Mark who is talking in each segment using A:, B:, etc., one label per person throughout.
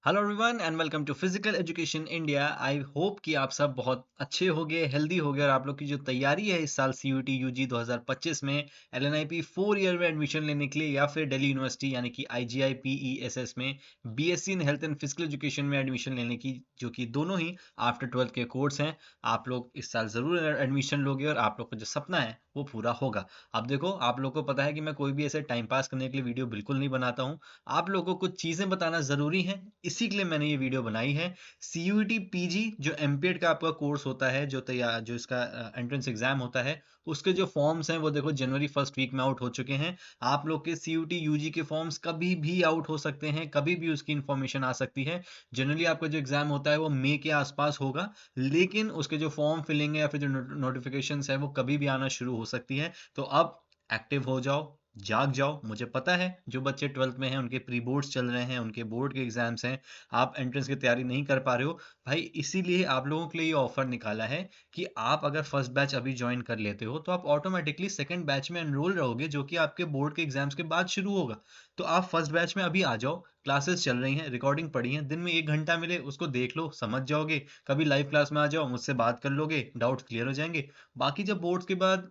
A: Hello everyone and welcome to physical education India. I hope कि आप सब बहुत अच्छे होंगे, हेल्दी होंगे और आप लोग की जो तैयारी है इस साल सीयूटी यूजी 2025 में एलएनआईपी 4 ईयर में एडमिशन लेने के लिए या फिर दिल्ली यूनिवर्सिटी यानी कि आईजीआई पीईएसएस में BSc in health and physical education में एडमिशन लेने की, जो कि दोनों ही आफ्टर 12th के कोर्स हैं। आप लोग इस साल ज़रूर एडमिशन लोगे और आप लोग का जो सपना है वो पूरा होगा। अब देखो, आप लोग को पता है कि मैं कोई भी ऐसे टाइम पास करने के लिए वीडियो बिल्कुल नहीं बनाता हूँ। आप लोगों को कुछ चीज़ें बताना ज़रूरी है, इसी के लिए मैंने ये वीडियो बनाई है। सीयूईटी पीजी जो एमपीएड का आपका कोर्स होता है, जो इसका एंट्रेंस एग्जाम होता है, उसके जो फॉर्म्स हैं वो देखो जनवरी फर्स्ट वीक में आउट हो चुके हैं। आप लोग के सीयूटी यूजी के फॉर्म्स कभी भी आउट हो सकते हैं, कभी भी उसकी इंफॉर्मेशन आ सकती है। जनरली आपका जो एग्जाम होता है वो मई के आसपास होगा, लेकिन उसके जो फॉर्म फिलिंग है या फिर जो नोटिफिकेशन है वो कभी भी आना शुरू हो सकती है। तो अब एक्टिव हो जाओ, जाग जाओ। मुझे पता है जो बच्चे 12th में हैं उनके प्री बोर्ड्स चल रहे हैं, उनके बोर्ड के एग्जाम्स हैं, आप एंट्रेंस की तैयारी नहीं कर पा रहे हो। भाई इसीलिए आप लोगों के लिए ये ऑफर निकाला है कि आप अगर फर्स्ट बैच अभी ज्वाइन कर लेते हो तो आप ऑटोमेटिकली सेकंड बैच में एनरोल रहोगे, जो कि आपके बोर्ड के एग्जाम्स के बाद शुरू होगा। तो आप फर्स्ट बैच में अभी आ जाओ, क्लासेस चल रही हैं, रिकॉर्डिंग पड़ी है, दिन में 1 घंटा मिले उसको देख लो, समझ जाओगे। कभी लाइव क्लास में आ जाओ, मुझसे बात कर लोगे, डाउट्स क्लियर हो जाएंगे। बाकी जब बोर्ड्स के बाद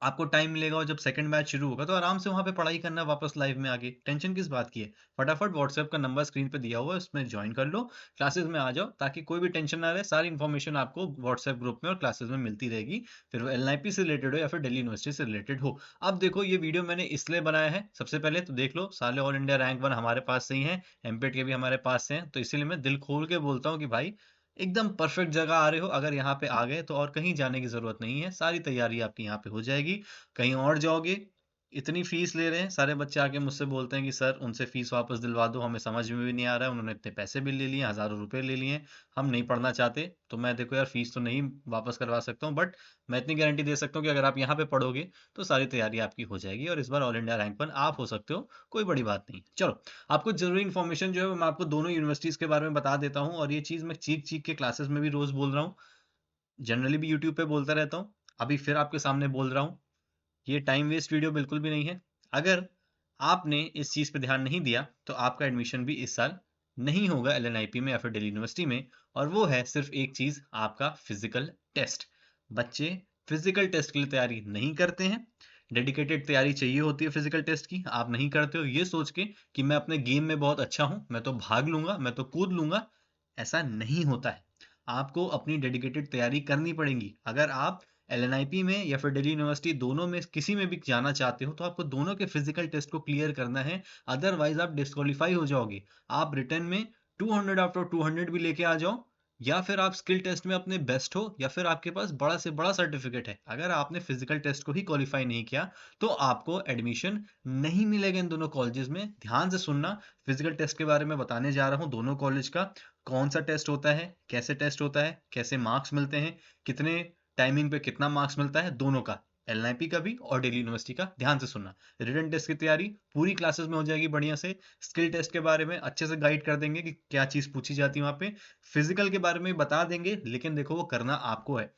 A: आपको टाइम मिलेगा और जब सेकंड बैच शुरू होगा तो आराम से वहां पे पढ़ाई करना, वापस लाइव में आके टेंशन किस बात की है। फटाफट व्हाट्सएप का नंबर स्क्रीन पे दिया हुआ है, उसमें ज्वाइन कर लो, क्लासेस में आ जाओ, ताकि कोई भी टेंशन ना रहे। सारी इन्फॉर्मेशन आपको व्हाट्सएप ग्रुप में और क्लासेस में मिलती रहेगी, फिर वो एलआईपी से रिलेटेड हो या फिर दिल्ली यूनिवर्सिटी से रिलेटेड हो। अब देखो, ये वीडियो मैंने इसलिए बनाया है, सबसे पहले तो देख लो, साले ऑल इंडिया रैंक 1 हमारे पास से ही है, एमपेट के भी हमारे पास से हैं, तो इसीलिए मैं दिल खोल के बोलता हूँ कि भाई एकदम परफेक्ट जगह आ रहे हो। अगर यहाँ पे आ गए तो और कहीं जाने की जरूरत नहीं है, सारी तैयारी आपकी यहाँ पे हो जाएगी। कहीं और जाओगे, इतनी फीस ले रहे हैं, सारे बच्चे आके मुझसे बोलते हैं कि सर उनसे फीस वापस दिलवा दो, हमें समझ में भी नहीं आ रहा है, उन्होंने इतने पैसे भी ले लिए, हजारों रुपए ले लिए, हम नहीं पढ़ना चाहते। तो मैं देखो यार, फीस तो नहीं वापस करवा सकता हूँ, बट मैं इतनी गारंटी दे सकता हूँ कि अगर आप यहाँ पे पढ़ोगे तो सारी तैयारी आपकी हो जाएगी और इस बार ऑल इंडिया रैंक 1 आप हो सकते हो। कोई बड़ी बात नहीं। चलो, आपको जरूरी इन्फॉर्मेशन जो है वो मैं आपको दोनों यूनिवर्सिटीज के बारे में बता देता हूँ, और ये चीज मैं चीख चीख के क्लासेस में भी रोज बोल रहा हूँ, जनरली भी यूट्यूब पे बोलता रहता हूँ, अभी फिर आपके सामने बोल रहा हूँ। ये टाइम वेस्ट वीडियो बिल्कुल भी नहीं है। अगर आपने इस चीज़ पे ध्यान नहीं दिया तो आपका एडमिशन भी इस साल नहीं होगा एलएनआईपी में या फिर दिल्ली यूनिवर्सिटी में, और वो है सिर्फ एक चीज़, आपका फिजिकल टेस्ट। बच्चे फिजिकल टेस्ट के लिए तैयारी नहीं करते हैं। डेडिकेटेड तैयारी चाहिए होती है फिजिकल टेस्ट की, आप नहीं करते हो ये सोच के कि मैं अपने गेम में बहुत अच्छा हूं, मैं तो भाग लूंगा, मैं तो कूद लूंगा। ऐसा नहीं होता है। आपको अपनी डेडिकेटेड तैयारी करनी पड़ेगी। अगर आप एलएनआईपी में या फिर दिल्ली यूनिवर्सिटी दोनों में किसी में भी जाना चाहते हो तो आपको दोनों के फिजिकल टेस्ट को क्लियर करना है, अदरवाइज आप डिस्क्वालीफाई हो जाओगे। आप रिटर्न में 200 आउट ऑफ 200 भी लेके आ जाओ, या फिर आप स्किल टेस्ट में अपने बेस्ट हो, या फिर आपके पास बड़ा से बड़ा सर्टिफिकेट है, अगर आपने फिजिकल टेस्ट को ही क्वालिफाई नहीं किया तो आपको एडमिशन नहीं मिलेगा इन दोनों कॉलेजेस में। ध्यान से सुनना, फिजिकल टेस्ट के बारे में बताने जा रहा हूँ, दोनों कॉलेज का कौन सा टेस्ट होता है, कैसे टेस्ट होता है, कैसे मार्क्स मिलते हैं, कितने टाइमिंग पे कितना मार्क्स मिलता है, दोनों का, एलएनआईपी का भी और दिल्ली यूनिवर्सिटी का। ध्यान से सुनना, रिटन टेस्ट की तैयारी पूरी क्लासेस में हो जाएगी बढ़िया से। स्किल टेस्ट के बारे में अच्छे से गाइड कर देंगे कि क्या चीज़ पूछी जाती है वहाँ पे। फिजिकल के बारे में बता देंगे, लेकिन देखो वो करना आपको है।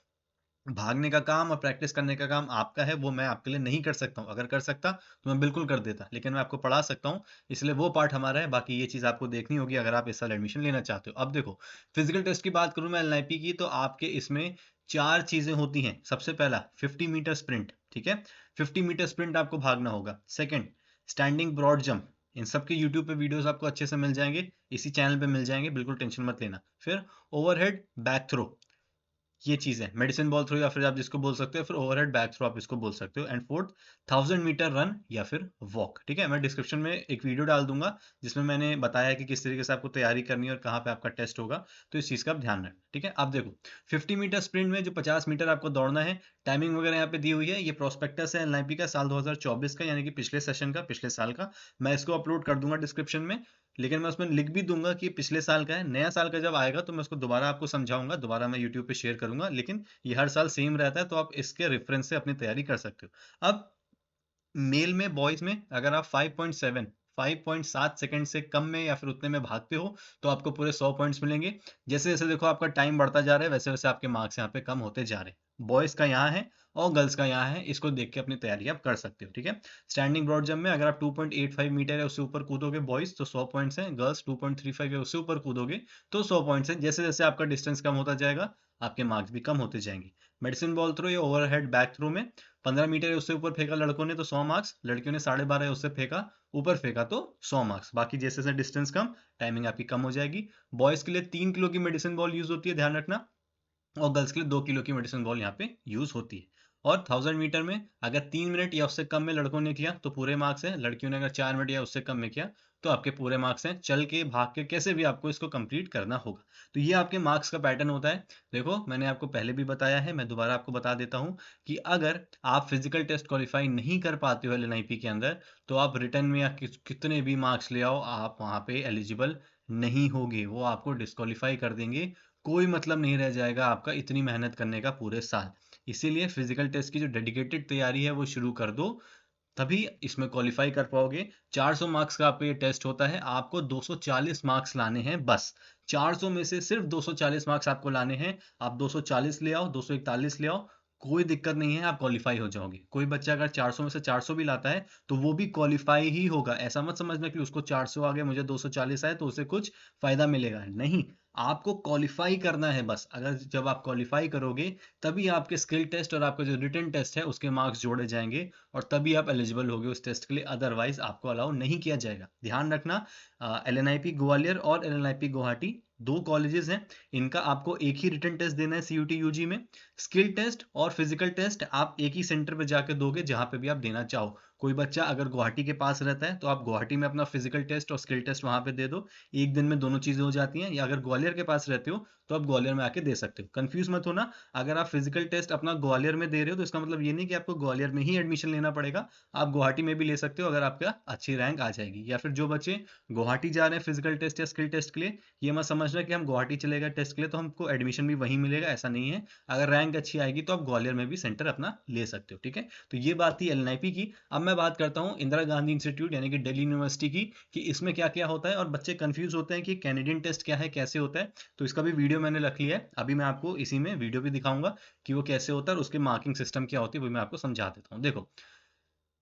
A: भागने का काम और प्रैक्टिस करने का काम आपका है, वो मैं आपके लिए नहीं कर सकता हूँ। अगर कर सकता तो मैं बिल्कुल कर देता, लेकिन मैं आपको पढ़ा सकता हूँ, इसलिए वो पार्ट हमारा है। बाकी ये चीज़ आपको देखनी होगी अगर आप इस साल एडमिशन लेना चाहते हो। अब देखो, फिजिकल टेस्ट की बात करूँ मैं एलआईपी की, तो आपके इसमें चार चीज़ें होती हैं। सबसे पहला 50 मीटर स्प्रिंट, ठीक है, 50 मीटर स्प्रिंट आपको भागना होगा। सेकेंड, स्टैंडिंग ब्रॉड जंप, इन सब के यूट्यूब पे वीडियोस आपको अच्छे से मिल जाएंगे, इसी चैनल पे मिल जाएंगे, बिल्कुल टेंशन मत लेना। फिर ओवरहेड बैक थ्रो, ये चीज है, मेडिसिन बॉल थ्रो या फिर आप जिसको बोल सकते हो, फिर ओवरहेड बैक थ्रो आप इसको बोल सकते हो। एंड फोर्थ, 1000 मीटर रन या फिर वॉक। ठीक है, मैं डिस्क्रिप्शन में एक वीडियो डाल दूंगा जिसमें मैंने बताया है कि किस तरीके से आपको तैयारी करनी है और कहाँ पे आपका टेस्ट होगा, तो इस चीज का आप ध्यान रखें। ठीक है, अब देखो, 50 मीटर स्प्रिंट में जो 50 मीटर आपको दौड़ना है, टाइमिंग वगैरह यहाँ पे दी हुई है। ये प्रोस्पेक्टस है एनआईपी का साल 2024 का, यानी कि पिछले सेशन का, पिछले साल का। मैं इसको अपलोड कर दूंगा डिस्क्रिप्शन में, लेकिन मैं उसमें लिख भी दूंगा कि पिछले साल का है। नया साल का जब आएगा तो मैं उसको दोबारा आपको समझाऊंगा, दोबारा मैं यूट्यूब पे शेयर करूंगा, लेकिन ये हर साल सेम रहता है, तो आप इसके रेफरेंस से अपनी तैयारी कर सकते हो। अब मेल में, बॉयज में अगर आप 5.7 5.7 सेकंड से कम में या फिर उतने में भागते हो तो आपको पूरे 100 पॉइंट्स मिलेंगे। जैसे जैसे देखो आपका टाइम बढ़ता जा रहा है वैसे वैसे आपके मार्क्स यहाँ पे कम होते जा रहे हैं। बॉयज़ का यहाँ है और गर्ल्स का यहाँ है, इसको देख के अपनी तैयारी आप कर सकते हो, ठीक है। स्टैंडिंग ब्रॉड जंप में अगर आप 2.85 मीटर है उससे ऊपर कूदोगे बॉयज़ तो 100 पॉइंट्स हैं, गर्ल्स 2.35 है उससे ऊपर कूदोगे तो 100 पॉइंट्स हैं। जैसे जैसे आपका डिस्टेंस कम होता जाएगा आपके मार्क्स भी कम होते जाएंगे। मेडिसिन बॉल थ्रो या ओवरहेड बैक थ्रो में 15 मीटर है उससे ऊपर फेंका लड़कों ने तो 100 मार्क्स, लड़कियों ने 12.5 है उससे फेंका ऊपर फेंका तो 100 मार्क्स। बाकी जैसे जैसे डिस्टेंस कम टाइमिंग आपकी कम हो जाएगी। बॉयज के लिए 3 किलो की मेडिसिन बॉल यूज होती है, ध्यान रखना, और गर्ल्स के लिए 2 किलो की मेडिसिन बॉल यहाँ पे यूज होती है। और 1000 मीटर में अगर 3 मिनट या उससे कम में लड़कों ने किया तो पूरे मार्क्स हैं, लड़कियों ने अगर 4 मिनट या उससे कम में किया तो आपके पूरे मार्क्स हैं। चल के भाग के कैसे भी आपको इसको कंप्लीट करना होगा। तो ये आपके मार्क्स का पैटर्न होता है। देखो मैंने आपको पहले भी बताया है, मैं दोबारा आपको बता देता हूँ कि अगर आप फिजिकल टेस्ट क्वालिफाई नहीं कर पाते हो एलएनआईपी के अंदर तो आप रिटर्न में या कितने भी मार्क्स ले आओ आप वहाँ पे एलिजिबल नहीं होगे, वो आपको डिस्क्वालीफाई कर देंगे। कोई मतलब नहीं रह जाएगा आपका इतनी मेहनत करने का पूरे साल। इसीलिए फिजिकल टेस्ट की जो डेडिकेटेड तैयारी है वो शुरू कर दो, तभी इसमें क्वालिफाई कर पाओगे। 400 मार्क्स का आपका ये टेस्ट होता है, आपको 240 मार्क्स लाने हैं बस। 400 में से सिर्फ 240 मार्क्स आपको लाने हैं। आप 240 ले आओ, 241 ले आओ, कोई दिक्कत नहीं है, आप क्वालिफाई हो जाओगे। कोई बच्चा अगर 400 में से 400 भी लाता है तो वो भी क्वालिफाई ही होगा। ऐसा मत समझना कि उसको 400 आ गया मुझे 240 आए तो उसे कुछ फायदा मिलेगा, नहीं। आपको क्वालिफाई करना है बस। अगर जब आप क्वालिफाई करोगे तभी आपके स्किल टेस्ट और आपका जो रिटन टेस्ट है उसके मार्क्स जोड़े जाएंगे और तभी आप एलिजिबल होगे उस टेस्ट के लिए, अदरवाइज आपको अलाउ नहीं किया जाएगा। ध्यान रखना, एलएनआईपी ग्वालियर और एलएनआईपी गुवाहाटी दो कॉलेजेस हैं, इनका आपको एक ही रिटन टेस्ट देना है सीयूटी यूजी में। स्किल टेस्ट और फिजिकल टेस्ट आप एक ही सेंटर पे जाके दोगे जहां पे भी आप देना चाहो। कोई बच्चा अगर गुवाहाटी के पास रहता है तो आप गुवाहाटी में अपना फिजिकल टेस्ट और स्किल टेस्ट वहां पे दे दो, एक दिन में दोनों चीजें हो जाती हैं। या अगर ग्वालियर के पास रहते हो तो आप ग्वालियर में आके दे सकते हो। कंफ्यूज मत होना, अगर आप फिजिकल टेस्ट अपना ग्वालियर में दे रहे हो तो इसका मतलब ये नहीं कि आपको ग्वालियर में ही एडमिशन लेना पड़ेगा, आप गुवाहाटी में भी ले सकते हो अगर आपका अच्छी रैंक आ जाएगी। या फिर जो बच्चे गुवाहाटी जा रहे हैं फिजिकल टेस्ट या स्किल टेस्ट के लिए, ये मत समझना कि हम गुवाहाटी चलेगा टेस्ट के लिए तो हमको एडमिशन भी वहीं मिलेगा, ऐसा नहीं है। अगर रैंक अच्छी आएगी तो आप ग्वालियर में भी सेंटर अपना ले सकते हो, ठीक है। तो ये बात थी एलएनआईपी की। अब मैं बात करता हूँ इंदिरा गांधी इंस्टीट्यूट यानी कि दिल्ली यूनिवर्सिटी की, कि इसमें क्या क्या होता है। और बच्चे कंफ्यूज होते हैं कि कैनेडियन टेस्ट क्या है, कैसे होता है, तो इसका भी वीडियो मैंने रख लिया है। अभी मैं आपको इसी में वीडियो भी दिखाऊंगा कि वो कैसे होता है और उसके मार्किंग सिस्टम क्या होती है, वो मैं आपको समझा देता हूँ। देखो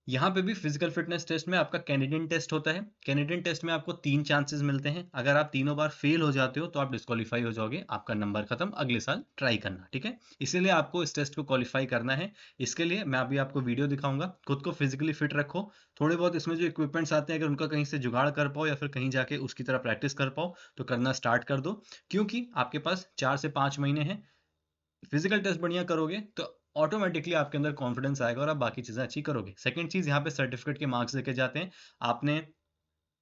A: यहाँ पे भी फिजिकल फिटनेस टेस्ट में आपका कैनेडियन टेस्ट होता है। कैनेडियन टेस्ट में आपको 3 चांसेस मिलते हैं, अगर आप तीनों बार फेल हो जाते हो तो आप डिस्क्वालीफाई हो जाओगे, आपका नंबर खत्म, अगले साल ट्राई करना, ठीक है। इसीलिए आपको इस टेस्ट को क्वालिफाई करना है। इसके लिए मैं अभी आपको वीडियो दिखाऊंगा। खुद को फिजिकली फिट रखो, थोड़े बहुत इसमें जो इक्विपमेंट्स आते हैं अगर उनका कहीं से जुगाड़ कर पाओ या फिर कहीं जाके उसकी तरह प्रैक्टिस कर पाओ तो करना स्टार्ट कर दो, क्योंकि आपके पास 4 से 5 महीने हैं। फिजिकल टेस्ट बढ़िया करोगे तो ऑटोमेटिकली आपके अंदर कॉन्फिडेंस आएगा और आप बाकी चीजें अच्छी करोगे। सेकंड चीज, यहाँ पे सर्टिफिकेट के मार्क्स देके जाते हैं। आपने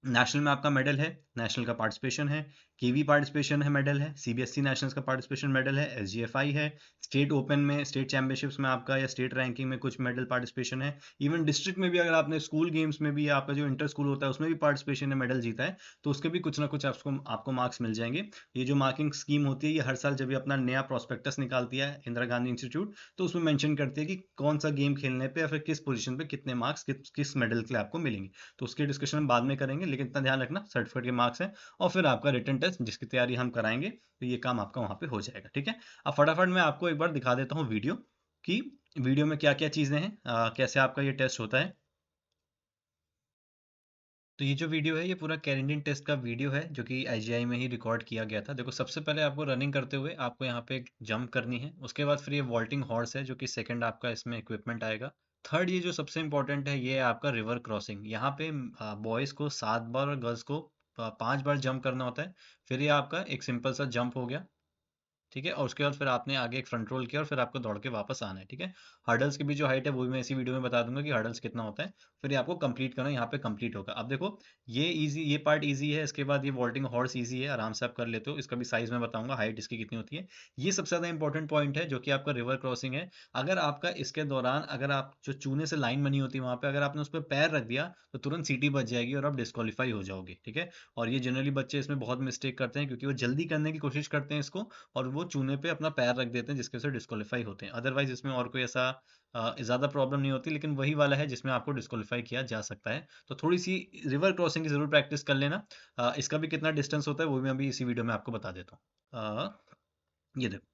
A: नेशनल में आपका मेडल है, नेशनल का पार्टिसिपेशन है, केवी पार्टिसिपेशन है, मेडल है, सीबीएसई नेशनल्स का पार्टिसिपेशन मेडल है, एसजीएफआई है, स्टेट ओपन में स्टेट चैंपियनशिप्स में आपका या स्टेट रैंकिंग में कुछ मेडल पार्टिसिपेशन है। इवन डिस्ट्रिक्ट में भी अगर आपने स्कूल गेम्स में भी आपका जो इंटर स्कूल होता है उसमें भी पार्टिसिपेशन है, मेडल जीता है तो उसके भी कुछ ना कुछ आपको आपको मार्क्स मिल जाएंगे। ये जो मार्किंग स्कीम होती है ये हर साल जब भी अपना नया प्रोस्पेक्टस निकालती है इंदिरा गांधी इंस्टीट्यूट तो उसमें मेंशन करती है कि कौन सा गेम खेलने पे या फिर किस पोजीशन पे कितने मार्क्स किस मेडल के लिए आपको मिलेंगे। तो उसके डिस्कशन हम बाद में करेंगे, लेकिन इतना ध्यान रखना सर्टिफिकेट के मार्क्स हैं और फिर आपका रिटन टेस्ट जिसकी तैयारी हम कराएंगे तो ये काम आपका वहां पे हो जाएगा, ठीक है। अब फटाफट मैं आपको एक बार दिखा देता हूँ वीडियो कि वीडियो में क्या क्या चीजें हैं, कैसे आपका ये टेस्ट होता है। तो ये जो वीडियो है ये पूरा कैनेडियन टेस्ट का वीडियो है जो कि आईजीआई में ही रिकॉर्ड किया गया था। देखो सबसे पहले आपको रनिंग करते हुए आपको यहाँ पे एक जंप करनी है, उसके बाद फिर ये वॉल्टिंग हॉर्स है जो कि सेकंड आपका इसमें इक्विपमेंट आएगा। थर्ड ये जो सबसे इंपॉर्टेंट है ये है आपका रिवर क्रॉसिंग। यहाँ पे बॉयज़ को 7 बार और गर्ल्स को 5 बार जंप करना होता है। फिर ये आपका एक सिंपल सा जंप हो गया, ठीक है। और उसके बाद फिर आपने आगे एक फ्रंट रोल किया और फिर आपको दौड़ के वापस आना है, ठीक है। हर्डल्स की भी जो हाइट है वो भी मैं इसी वीडियो में बता दूंगा कि हर्डल्स कितना होता है। फिर ये आपको कंप्लीट करना है, यहाँ पे कंप्लीट होगा। अब देखो ये पार्ट इजी है, इसके बाद ये वॉल्टिंग हॉर्स इजी है, आराम से आप कर लेते हो। इसका भी साइज मैं बताऊंगा, हाइट इसकी कितनी होती है। ये सबसे ज्यादा इंपॉर्टेंट पॉइंट है जो कि आपका रिवर क्रॉसिंग है। अगर आपका इसके दौरान अगर आप जो चूने से लाइन बनी होती है वहां पे अगर आपने उस पर पैर रख दिया तो तुरंत सीटी बच जाएगी और आप डिस्क्वालीफाई हो जाओगे, ठीक है। और ये जनरली बच्चे इसमें बहुत मिस्टेक करते हैं क्योंकि वो जल्दी करने की कोशिश करते हैं इसको और वो चूने पे अपना पैर रख देते हैं जिसकी वजह से डिस्क्वालीफाई होते हैं। अदरवाइज इसमें और कोई ऐसा ज़्यादा प्रॉब्लम नहीं होती, लेकिन वही वाला है जिसमें आपको डिस्क्वालीफाई किया जा सकता है। तो थोड़ी सी रिवर क्रॉसिंग की ज़रूर प्रैक्टिस कर लेना। इसका भी कितना डिस्टेंस होता है वो भी मैं अभी इसी वीडियो में आपको बता देता हूँ। ये देखो,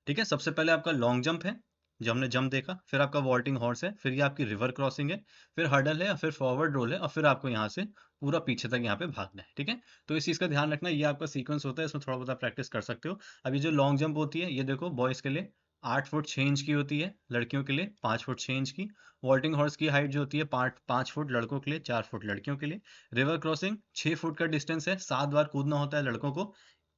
A: ठीक है। सबसे पहले आपका लॉन्ग जंप है जो हमने जंप देखा, फिर आपका वॉल्टिंग हॉर्स है, फिर ये आपकी रिवर क्रॉसिंग है, फिर हर्डल है, और फिर फॉरवर्ड रोल है, और फिर आपको यहाँ से पूरा पीछे तक यहाँ पे भागना है। ठीक है, तो इस चीज़ का ध्यान रखना, ये आपका सीक्वेंस होता है, इसमें थोड़ा बहुत प्रैक्टिस कर सकते हो। अभी जो लॉन्ग जंप होती है, ये देखो, बॉयज़ के लिए 8 फुट 6 इंच की होती है, लड़कियों के लिए 5 फुट 6 इंच की। वॉल्टिंग हॉर्स की हाइट जो होती है 5 फुट लड़कों के लिए, 4 फुट लड़कियों के लिए। रिवर क्रॉसिंग 6 फुट का डिस्टेंस है, 7 बार कूदना होता है लड़कों को,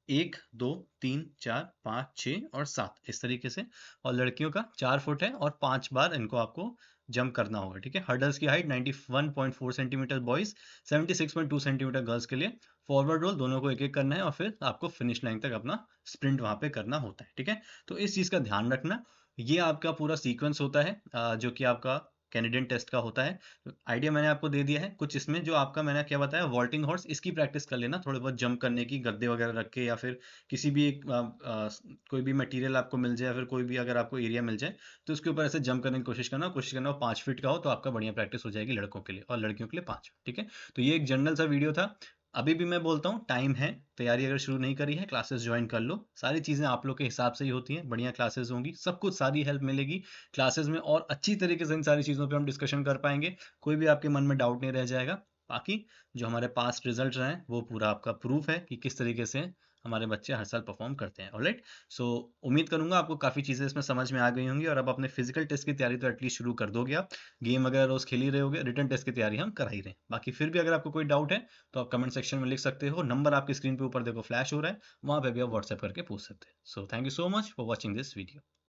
A: 1 2 3 4 5 6 और 7 इस तरीके से। और लड़कियों का 4 फुट है और 5 बार इनको आपको जंप करना होगा। ठीक है, हर्डल्स की height 91.4 centimetre boys, 76.2 centimetre girls के लिए। फॉरवर्ड रोल दोनों को एक एक करना है, और फिर आपको फिनिश लाइन तक अपना स्प्रिंट वहां पे करना होता है। ठीक है, तो इस चीज का ध्यान रखना। ये आपका पूरा सीक्वेंस होता है जो कि आपका कैनेडियन टेस्ट का होता है। आइडिया मैंने आपको दे दिया है कुछ इसमें। जो आपका मैंने क्या बताया, वॉल्टिंग हॉर्स, इसकी प्रैक्टिस कर लेना थोड़े बहुत जंप करने की, गद्दे वगैरह रख के, या फिर किसी भी एक कोई भी मटेरियल आपको मिल जाए, या फिर कोई भी अगर आपको एरिया मिल जाए तो उसके ऊपर ऐसे जंप करने की कोशिश करना वो 5 फीट का हो, तो आपका बढ़िया प्रैक्टिस हो जाएगी लड़कों के लिए, और लड़कियों के लिए 5। ठीक है, तो ये एक जनरल सा वीडियो था। अभी भी मैं बोलता हूँ, टाइम है, तैयारी अगर शुरू नहीं करी है, क्लासेस ज्वाइन कर लो। सारी चीज़ें आप लोग के हिसाब से ही होती हैं, बढ़िया क्लासेस होंगी, सब कुछ सारी हेल्प मिलेगी क्लासेस में, और अच्छी तरीके से इन सारी चीज़ों पे हम डिस्कशन कर पाएंगे। कोई भी आपके मन में डाउट नहीं रह जाएगा। बाकी जो हमारे पास्ट रिजल्ट रहे हैं वो पूरा आपका प्रूफ है कि किस तरीके से हमारे बच्चे हर साल परफॉर्म करते हैं। ऑलराइट, सो उम्मीद करूंगा आपको काफ़ी चीज़ें इसमें समझ में आ गई होंगी, और अब अपने फिजिकल टेस्ट की तैयारी तो एटलीस्ट शुरू कर दोगे आप। गेम अगर रोज़ खेल ही रहे होगे, रिटर्न टेस्ट की तैयारी हम करा ही रहे हैं। बाकी फिर भी अगर आपको कोई डाउट है तो आप कमेंट सेक्शन में लिख सकते हो। नंबर आपकी स्क्रीन पे ऊपर देखो फ्लैश हो रहा है, वहाँ पे भी आप व्हाट्सएप करके पूछ सकते हैं। So thank you so much for watching this video.